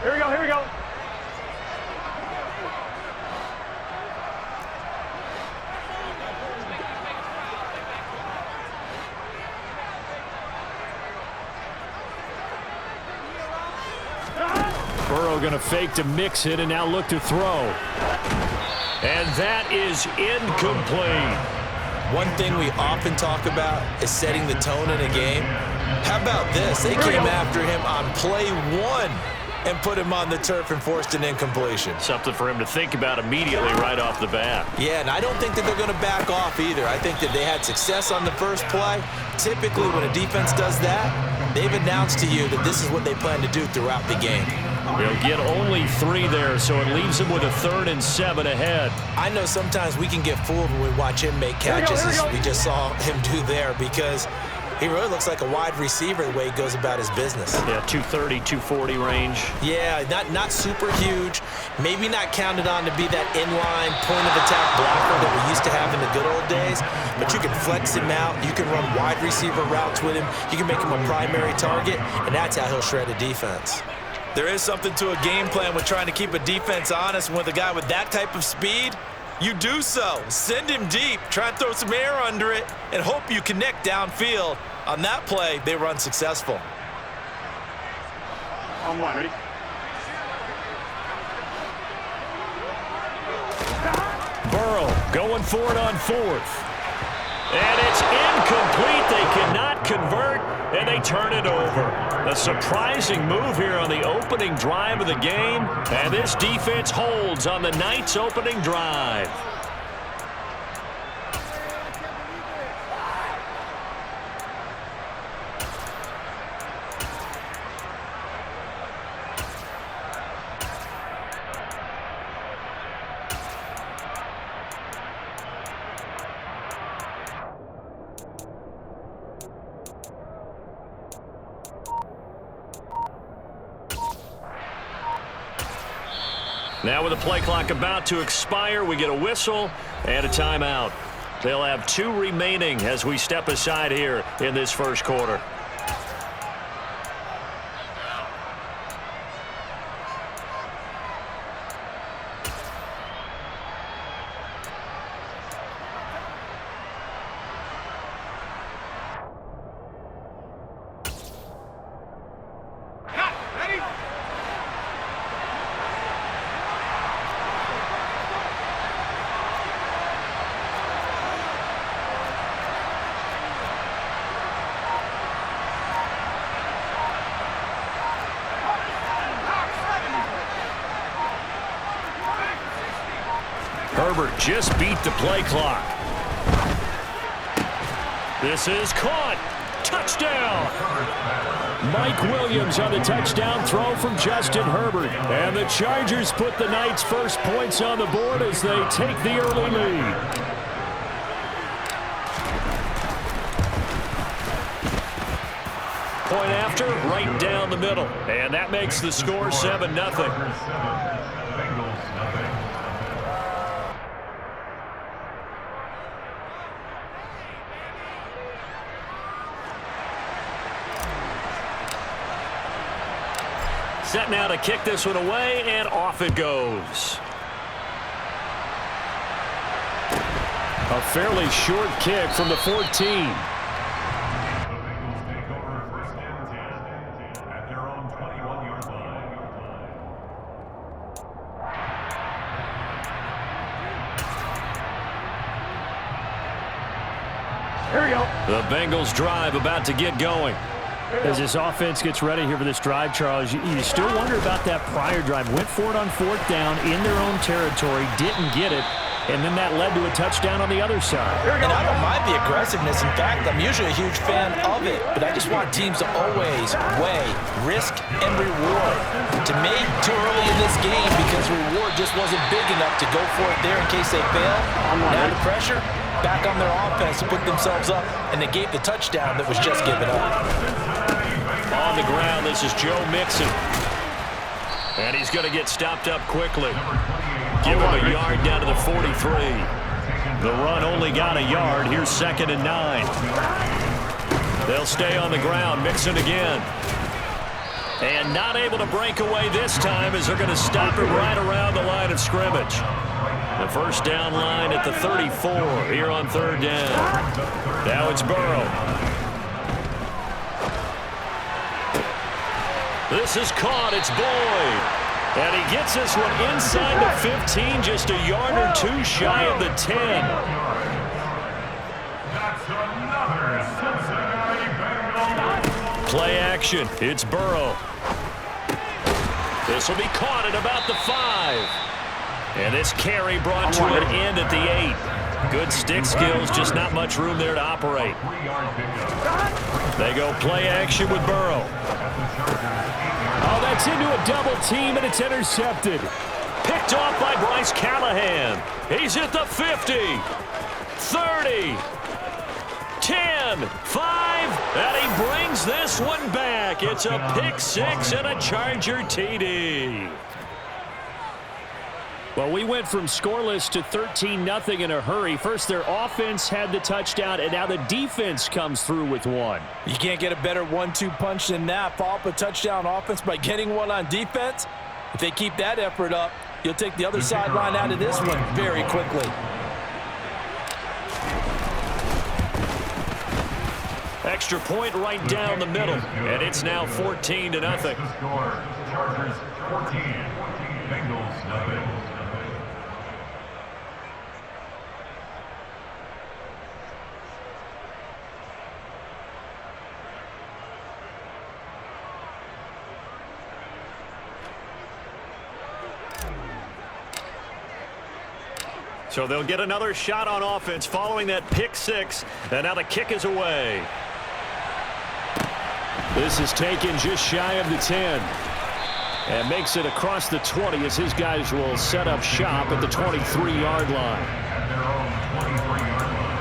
Here we go, here we go. Burrow going to fake to mix it and now look to throw. And that is incomplete. One thing we often talk about is setting the tone in a game. How about this? They came after him on play 1 and put him on the turf and forced an incompletion. Something for him to think about immediately right off the bat. Yeah, and I don't think that they're going to back off either. I think that they had success on the first play. Typically, when a defense does that, they've announced to you that this is what they plan to do throughout the game. They'll get only 3 there, so it leaves them with a 3rd and 7 ahead. I know sometimes we can get fooled when we watch him make catches, as we just saw him do there, because he really looks like a wide receiver the way he goes about his business. Yeah, 230, 240 range. Yeah, not super huge. Maybe not counted on to be that inline point-of-attack blocker that we used to have in the good old days, but you can flex him out. You can run wide receiver routes with him. You can make him a primary target, and that's how he'll shred a defense. There is something to a game plan with trying to keep a defense honest. With a guy with that type of speed, you do so. Send him deep, try and throw some air under it, and hope you connect downfield. On that play, they run successful. On one, ready? Burrow going for it on 4th. And it's incomplete. They cannot convert, and they turn it over. A surprising move here on the opening drive of the game, and this defense holds on the Knights' opening drive. Now with the play clock about to expire, we get a whistle and a timeout. They'll have 2 remaining as we step aside here in this first quarter. Herbert just beat the play clock. This is caught. Touchdown. Mike Williams on the touchdown throw from Justin Herbert. And the Chargers put the Knights' first points on the board as they take the early lead. Point after, right down the middle. And that makes the score 7-0. Set now to kick this one away, and off it goes. A fairly short kick from the 14. Here we go. The Bengals drive about to get going. As this offense gets ready here for this drive, Charles, you still wonder about that prior drive. Went for it on 4th down in their own territory, didn't get it, and then that led to a touchdown on the other side. And I don't mind the aggressiveness. In fact, I'm usually a huge fan of it, but I just want teams to always weigh risk and reward. To me, too early in this game because reward just wasn't big enough to go for it there in case they fail. Now the pressure back on their offense to pick themselves up, and they gave the touchdown that was just given up. On the ground, this is Joe Mixon. And he's going to get stopped up quickly. Give him a yard down to the 43. The run only got a yard. Here's 2nd and 9. They'll stay on the ground. Mixon again. And not able to break away this time as they're going to stop it right around the line of scrimmage. The first down line at the 34 here on third down. Now it's Burrow. This is caught. It's Boyd. And he gets this one inside the 15, just a yard or two shy of the 10. Play action. It's Burrow. This will be caught at about the 5. And this carry brought to an end at the 8. Good stick skills, just not much room there to operate. They go play action with Burrow. Oh, that's into a double team, and it's intercepted. Picked off by Bryce Callahan. He's at the 50, 30, 10, 5, and he brings this one back. It's a pick six and a Charger TD. Well, we went from scoreless to 13-0 in a hurry. First, their offense had the touchdown, and now the defense comes through with one. You can't get a better 1-2 punch than that. Follow up a touchdown offense by getting one on defense. If they keep that effort up, you'll take the other sideline out of this one very quickly. Extra point right down the middle, and it's now 14-0. Chargers 14, Bengals nothing. So they'll get another shot on offense following that pick six, and now the kick is away. This is taken just shy of the 10. And makes it across the 20 as his guys will set up shop at the 23-yard line. At their own 23-yard line.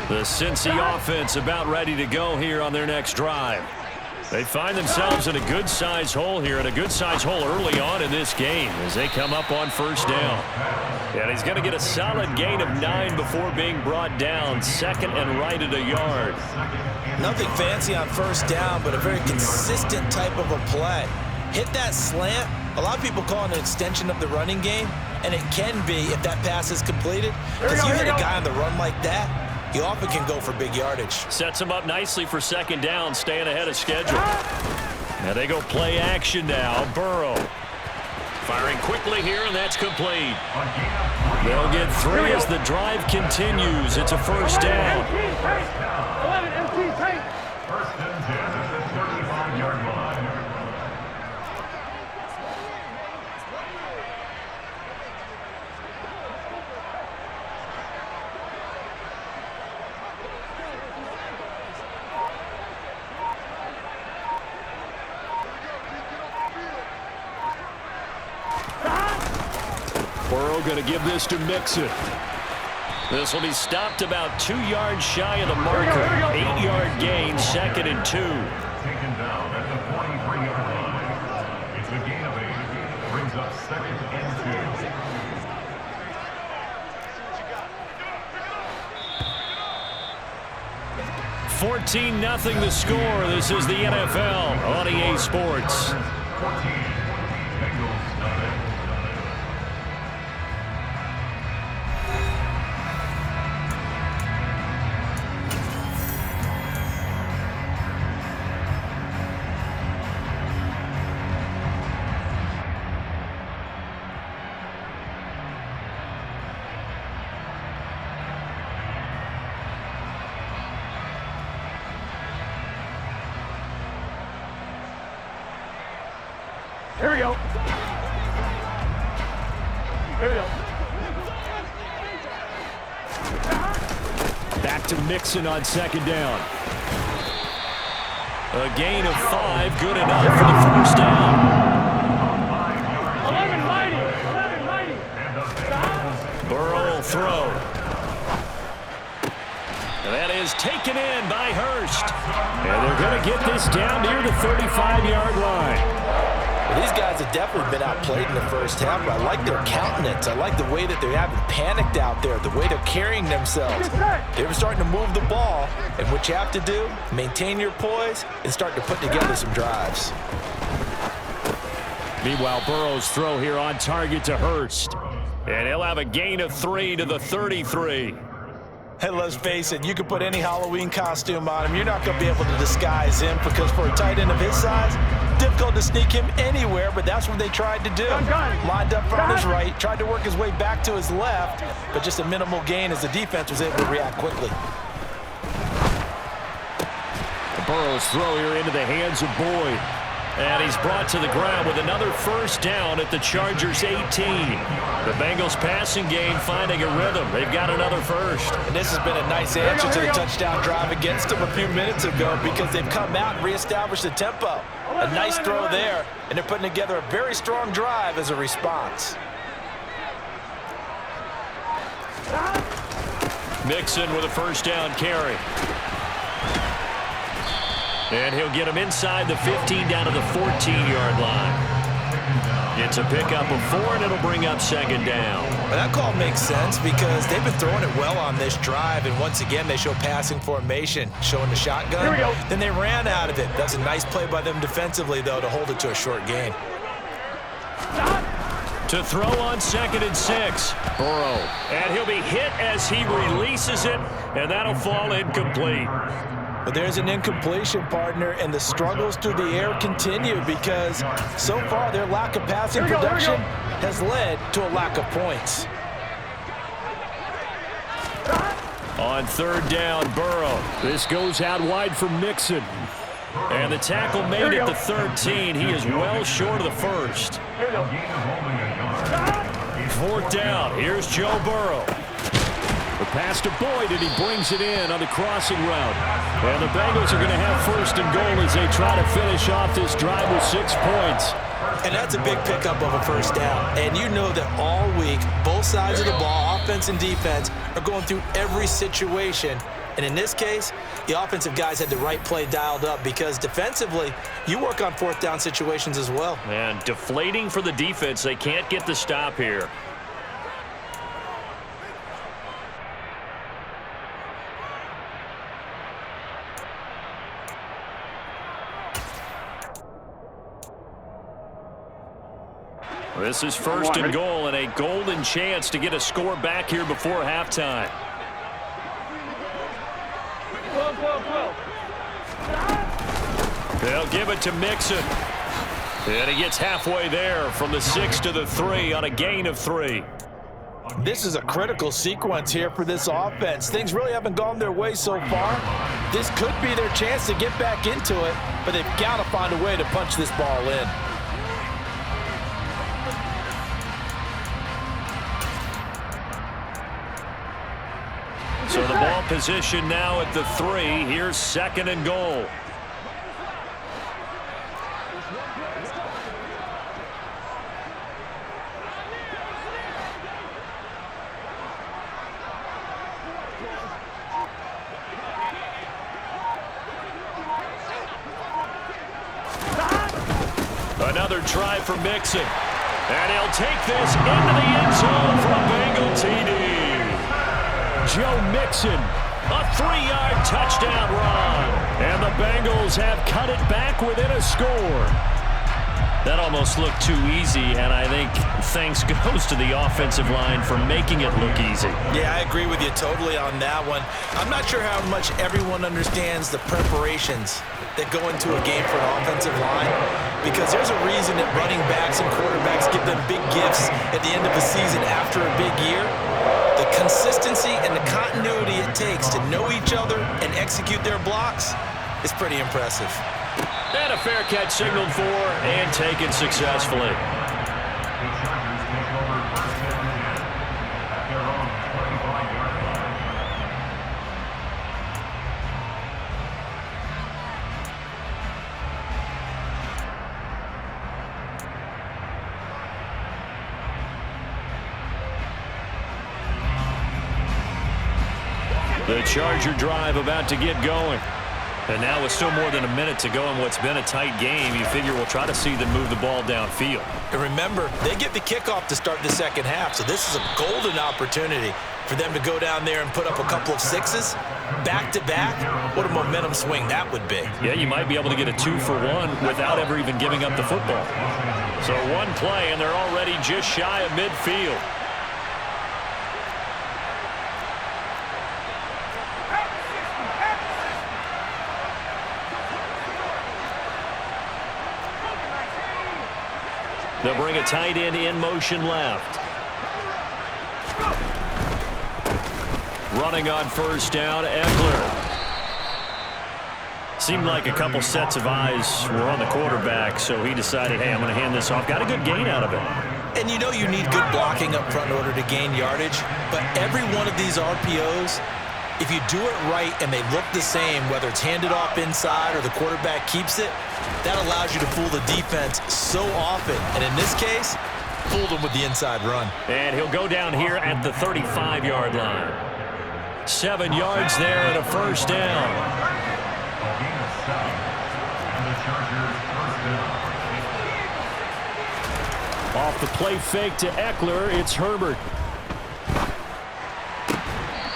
The Cincy offense about ready to go here on their next drive. They find themselves in a good-sized hole here, and a good-sized hole early on in this game as they come up on first down. And he's going to get a solid gain of 9 before being brought down, second and right at a yard. Nothing fancy on first down, but a very consistent type of a play. Hit that slant. A lot of people call it an extension of the running game, and it can be if that pass is completed. Because you hit a guy on the run like that, you often can go for big yardage. Sets him up nicely for second down, staying ahead of schedule. Now they go play action now. Burrow firing quickly here, and that's complete. They'll get 3 as the drive continues. It's a first down. First and 10 at the 35-yard line. Burrow going to give this to Mixon. This will be stopped about 2 yards shy of the marker. 8-yard gain, second and 2. Taken down at the 43-yard line. It's a gain of 8. Brings up second and 2. 14-0 the score. This is the NFL on EA Sports. 14, Bengals nothing. Here we go. Here we go. Back to Mixon on second down. A gain of 5, good enough for the first down. 11 mighty. Burrow will throw. And that is taken in by Hurst. And they're going to get this down near the 35-yard line. Well, these guys have definitely been outplayed in the first half, but I like their countenance. I like the way that they haven't panicked out there, the way they're carrying themselves. They're starting to move the ball, and what you have to do, maintain your poise and start to put together some drives. Meanwhile, Burrow's throw here on target to Hurst. And he'll have a gain of 3 to the 33. And let's face it, you can put any Halloween costume on him. You're not going to be able to disguise him because for a tight end of his size, difficult to sneak him anywhere, but that's what they tried to do. Lined up on his right, tried to work his way back to his left, but just a minimal gain as the defense was able to react quickly. Burrow's throw here into the hands of Boyd. And he's brought to the ground with another first down at the Chargers' 18. The Bengals passing game finding a rhythm. They've got another first. And this has been a nice answer to the touchdown drive against them a few minutes ago because they've come out and reestablished the tempo. A nice throw there, and they're putting together a very strong drive as a response. Mixon with a first down carry. And he'll get him inside the 15 down to the 14-yard line. It's a pickup of 4, and it'll bring up second down. Well, that call makes sense because they've been throwing it well on this drive, and once again, they show passing formation, showing the shotgun. Then they ran out of it. That's a nice play by them defensively, though, to hold it to a short gain. To throw on 2nd and 6, Burrow. And he'll be hit as he releases it, and that'll fall incomplete. But there's an incompletion, partner, and the struggles through the air continue because so far their lack of passing production has led to a lack of points. On 3rd down, Burrow. This goes out wide for Mixon. And the tackle made at the 13. He is well short of the first. 4th down. Here's Joe Burrow. The pass to Boyd, and he brings it in on the crossing route. And the Bengals are going to have 1st and goal as they try to finish off this drive with 6 points. And that's a big pickup of a first down. And you know that all week, both sides of the ball, offense and defense, are going through every situation. And in this case, the offensive guys had the right play dialed up because defensively, you work on 4th down situations as well. And deflating for the defense. They can't get the stop here. This is 1st and goal and a golden chance to get a score back here before halftime. They'll give it to Mixon. And he gets halfway there from the 6 to the 3 on a gain of 3. This is a critical sequence here for this offense. Things really haven't gone their way so far. This could be their chance to get back into it, but they've got to find a way to punch this ball in. So the ball position now at the 3. Here's 2nd and goal. Another try for Mixon. And he'll take this into the end zone for a Bengal TD. Joe Mixon, a 3-yard touchdown run. And the Bengals have cut it back within a score. That almost looked too easy, and I think thanks goes to the offensive line for making it look easy. Yeah, I agree with you totally on that one. I'm not sure how much everyone understands the preparations that go into a game for an offensive line, because there's a reason that running backs and quarterbacks give them big gifts at the end of the season after a big year. The consistency and the continuity it takes to know each other and execute their blocks is pretty impressive. And a fair catch signaled for and taken successfully. The Charger drive about to get going. And now with still more than a minute to go in what's been a tight game, you figure we'll try to see them move the ball downfield. And remember, they get the kickoff to start the second half, so this is a golden opportunity for them to go down there and put up a couple of sixes back-to-back. What a momentum swing that would be. Yeah, you might be able to get a 2-for-1 without ever even giving up the football. So one play, and they're already just shy of midfield. They'll bring a tight end in motion left. Running on first down, Eckler. Seemed like a couple sets of eyes were on the quarterback, so he decided, hey, I'm going to hand this off. Got a good gain out of it. And you know you need good blocking up front in order to gain yardage, but every one of these RPOs, if you do it right and they look the same, whether it's handed off inside or the quarterback keeps it, that allows you to fool the defense so often. And in this case, fooled them with the inside run. And he'll go down here at the 35-yard line. 7 yards there and a first down. Off the play fake to Eckler, it's Herbert.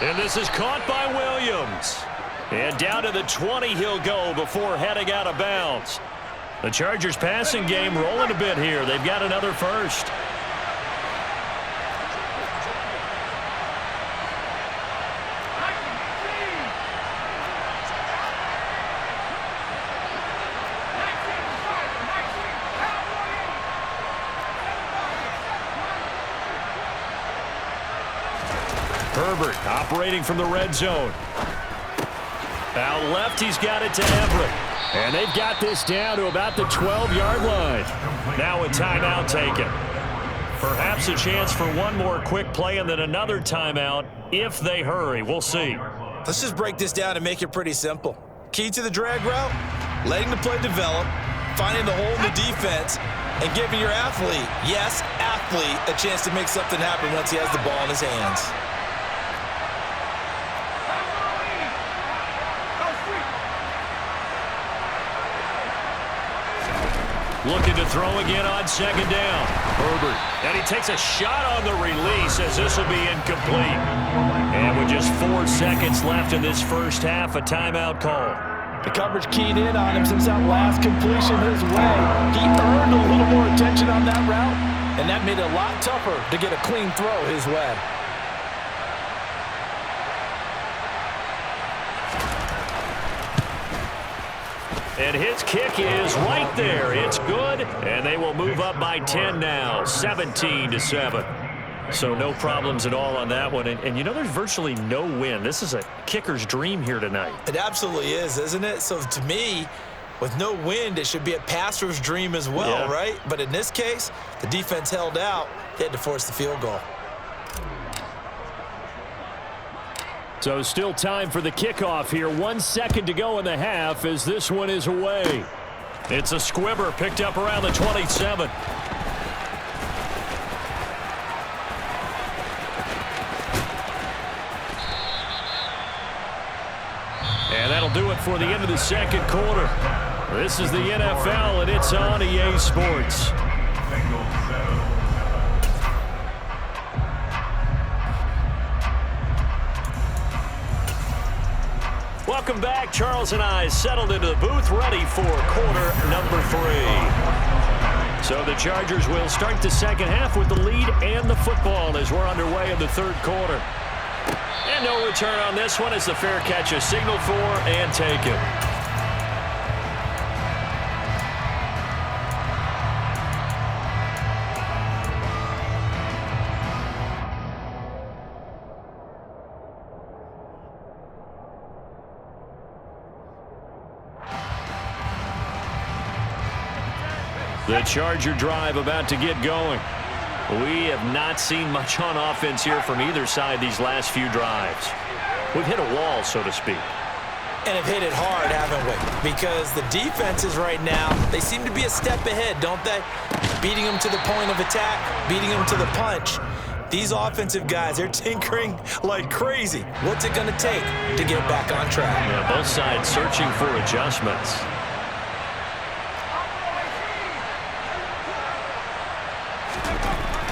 And this is caught by Williams. And down to the 20 he'll go before heading out of bounds. The Chargers passing game rolling a bit here. They've got another first. Herbert operating from the red zone. Out left, he's got it to Everett. And they've got this down to about the 12-yard line. Now a timeout taken. Perhaps a chance for one more quick play and then another timeout if they hurry. We'll see. Let's just break this down and make it pretty simple. Key to the drag route, letting the play develop, finding the hole in the defense, and giving your athlete, yes, athlete, a chance to make something happen once he has the ball in his hands. Looking to throw again on second down. Herbert. And he takes a shot on the release as this will be incomplete. And with just 4 seconds left in this first half, a timeout call. The coverage keyed in on him since that last completion his way. He earned a little more attention on that route, and that made it a lot tougher to get a clean throw his way. And his kick is right there. It's good, and they will move up by 10 now, 17-7. So no problems at all on that one. And you know there's virtually no win. This is a kicker's dream here tonight. It absolutely is, isn't it? So to me, with no wind, it should be a passer's dream as well, right? But in this case, the defense held out. They had to force the field goal. So still time for the kickoff here. 1 second to go in the half as this one is away. It's a squibber picked up around the 27. And that'll do it for the end of the second quarter. This is the NFL, and it's on EA Sports. Welcome back. Charles and I settled into the booth, ready for quarter number 3. So the Chargers will start the second half with the lead and the football as we're underway in the third quarter. And no return on this one as the fair catch is signaled for and taken. The Charger drive about to get going. We have not seen much on offense here from either side these last few drives. We've hit a wall, so to speak. And have hit it hard, haven't we? Because the defenses right now, they seem to be a step ahead, don't they? Beating them to the point of attack, beating them to the punch. These offensive guys, they're tinkering like crazy. What's it going to take to get back on track? Yeah, both sides searching for adjustments.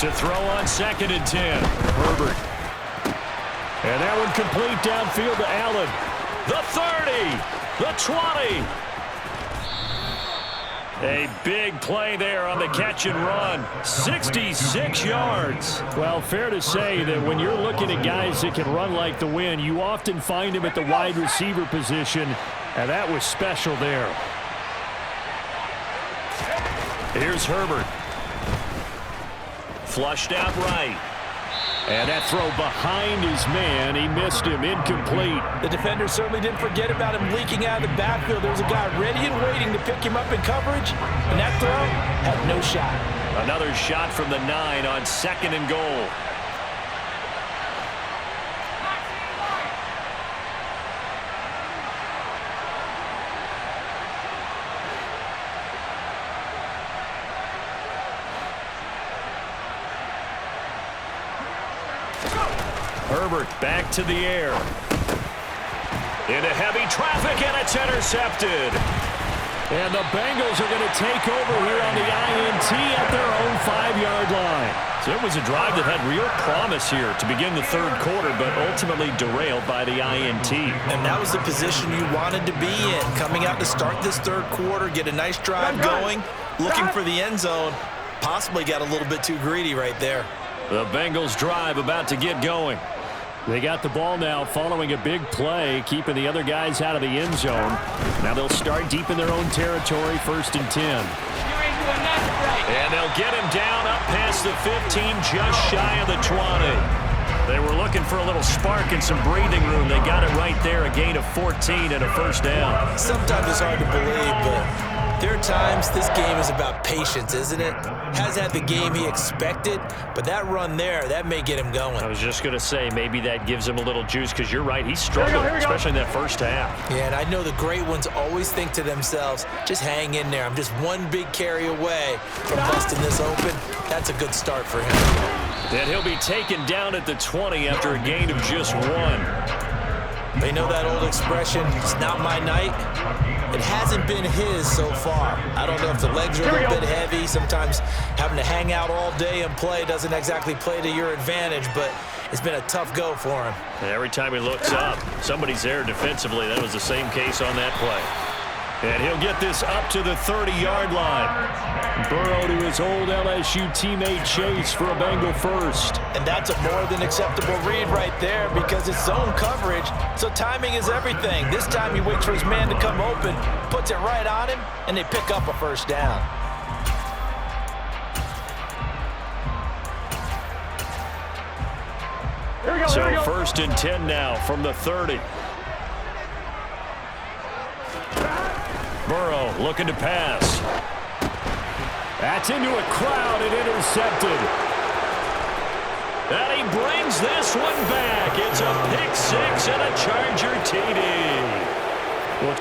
To throw on 2nd and 10. Herbert. And that one complete downfield to Allen. The 30. The 20. A big play there on the catch and run. 66 yards. Well, fair to say that when you're looking at guys that can run like the wind, you often find them at the wide receiver position, and that was special there. Here's Herbert. Flushed out right. And that throw behind his man. He missed him. Incomplete. The defender certainly didn't forget about him leaking out of the backfield. There was a guy ready and waiting to pick him up in coverage, and that throw had no shot. Another shot from the 9 on 2nd and goal. Herbert back to the air. Into heavy traffic, and it's intercepted. And the Bengals are going to take over here on the INT at their own 5-yard line. So it was a drive that had real promise here to begin the 3rd quarter, but ultimately derailed by the INT. And that was the position you wanted to be in. Coming out to start this 3rd quarter, get a nice drive going, looking for the end zone. Possibly got a little bit too greedy right there. The Bengals drive about to get going. They got the ball now following a big play, keeping the other guys out of the end zone. Now they'll start deep in their own territory, 1st and 10. And they'll get him down up past the 15, just shy of the 20. They were looking for a little spark and some breathing room. They got it right there, a gain of 14 and a 1st down. Sometimes it's hard to believe, but there are times this game is about patience, isn't it? Has had the game he expected, but that run there, that may get him going. I was just going to say, maybe that gives him a little juice, because you're right, he struggled, especially in that 1st half. Yeah, and I know the great ones always think to themselves, just hang in there. I'm just one big carry away from busting this open. That's a good start for him. And he'll be taken down at the 20 after a gain of just 1. They know that old expression, it's not my night. It hasn't been his so far. I don't know if the legs are a little bit heavy. Sometimes having to hang out all day and play doesn't exactly play to your advantage, but it's been a tough go for him. And every time he looks up, somebody's there defensively. That was the same case on that play. And he'll get this up to the 30-yard line. Burrow to his old LSU teammate Chase for a Bengal 1st. And that's a more than acceptable read right there, because it's zone coverage, so timing is everything. This time he waits for his man to come open, puts it right on him, and they pick up a 1st down. So 1st and 10 now from the 30. Burrow looking to pass. That's into a crowd and intercepted. And he brings this one back. It's a pick 6 and a Charger TD. Well,